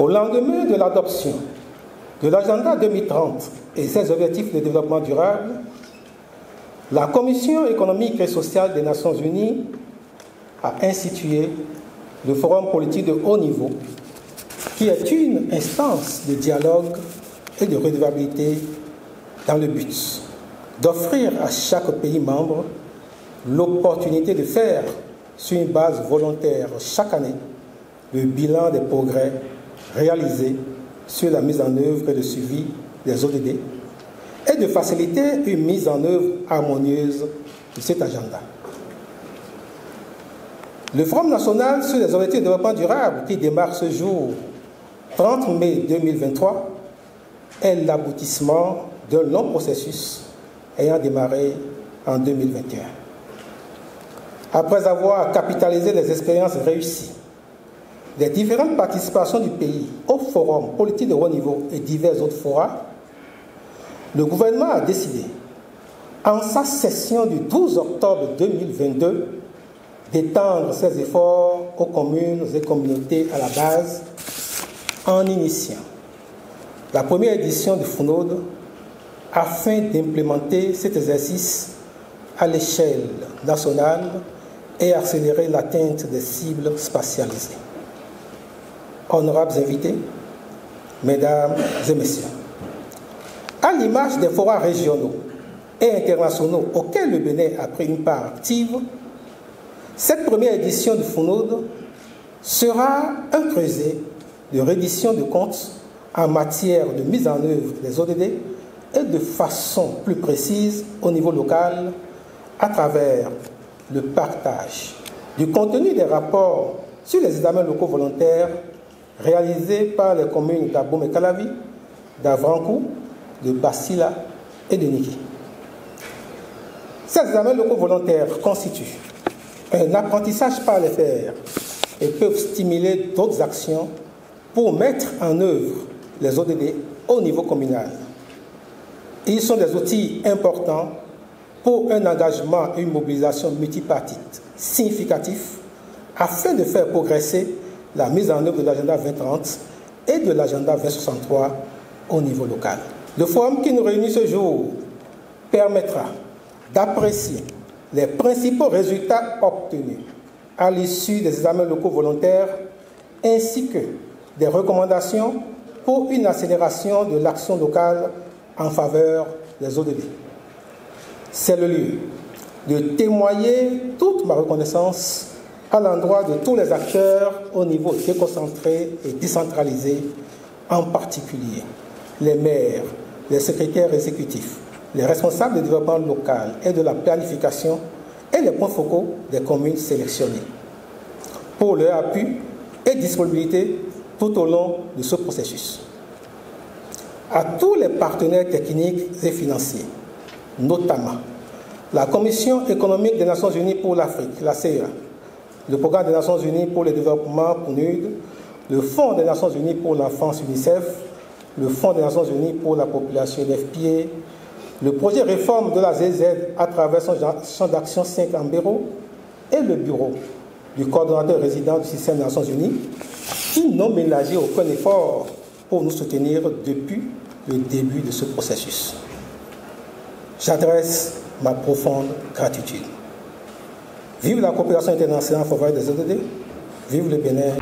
lendemain de l'adoption de l'agenda 2030 et ses objectifs de développement durable, la Commission économique et sociale des Nations Unies a institué le Forum politique de haut niveau, qui est une instance de dialogue et de redevabilité dans le but d'offrir à chaque pays membre l'opportunité de faire, sur une base volontaire chaque année, le bilan des progrès réalisés sur la mise en œuvre et le suivi des ODD et de faciliter une mise en œuvre harmonieuse de cet agenda. Le Forum national sur les objectifs de développement durable qui démarre ce jour, 30 mai 2023, est l'aboutissement d'un long processus ayant démarré en 2021. Après avoir capitalisé les expériences réussies des différentes participations du pays au forum politique de haut niveau et divers autres forats, le gouvernement a décidé, en sa session du 12 octobre 2022, d'étendre ses efforts aux communes et communautés à la base en initiant la première édition du FUNOD afin d'implémenter cet exercice à l'échelle nationale et accélérer l'atteinte des cibles spatialisées. Honorables invités, mesdames et messieurs, à l'image des forats régionaux et internationaux auxquels le Bénin a pris une part active, cette première édition du FUNOD sera un creuset de reddition de comptes en matière de mise en œuvre des ODD et de façon plus précise au niveau local à travers le partage du contenu des rapports sur les examens locaux volontaires réalisés par les communes d'Aboum et Calavi, d'Avrankou, de Basila et de Niki. Ces examens locaux volontaires constituent un apprentissage par les pairs et peuvent stimuler d'autres actions pour mettre en œuvre les ODD au niveau communal. Ils sont des outils importants pour un engagement et une mobilisation multipartite significatif afin de faire progresser la mise en œuvre de l'agenda 2030 et de l'agenda 2063 au niveau local. Le forum qui nous réunit ce jour permettra d'apprécier les principaux résultats obtenus à l'issue des examens locaux volontaires ainsi que des recommandations pour une accélération de l'action locale en faveur des ODD. C'est le lieu de témoigner toute ma reconnaissance à l'endroit de tous les acteurs au niveau déconcentré et décentralisé, en particulier les maires, les secrétaires exécutifs, les responsables du développement local et de la planification et les points focaux des communes sélectionnées, pour leur appui et disponibilité tout au long de ce processus. À tous les partenaires techniques et financiers, notamment la Commission économique des Nations Unies pour l'Afrique, la CEA, le Programme des Nations Unies pour le développement, PNUD, le Fonds des Nations Unies pour l'enfance, UNICEF, le Fonds des Nations Unies pour la population, FPA, le projet réforme de la ZZ à travers son champ d'action 5 en Béro et le bureau du coordonnateur résident du système des Nations Unies, qui n'ont ménagé aucun effort pour nous soutenir depuis le début de ce processus. J'adresse ma profonde gratitude. Vive la coopération internationale en faveur des ODD, vive le Bénin.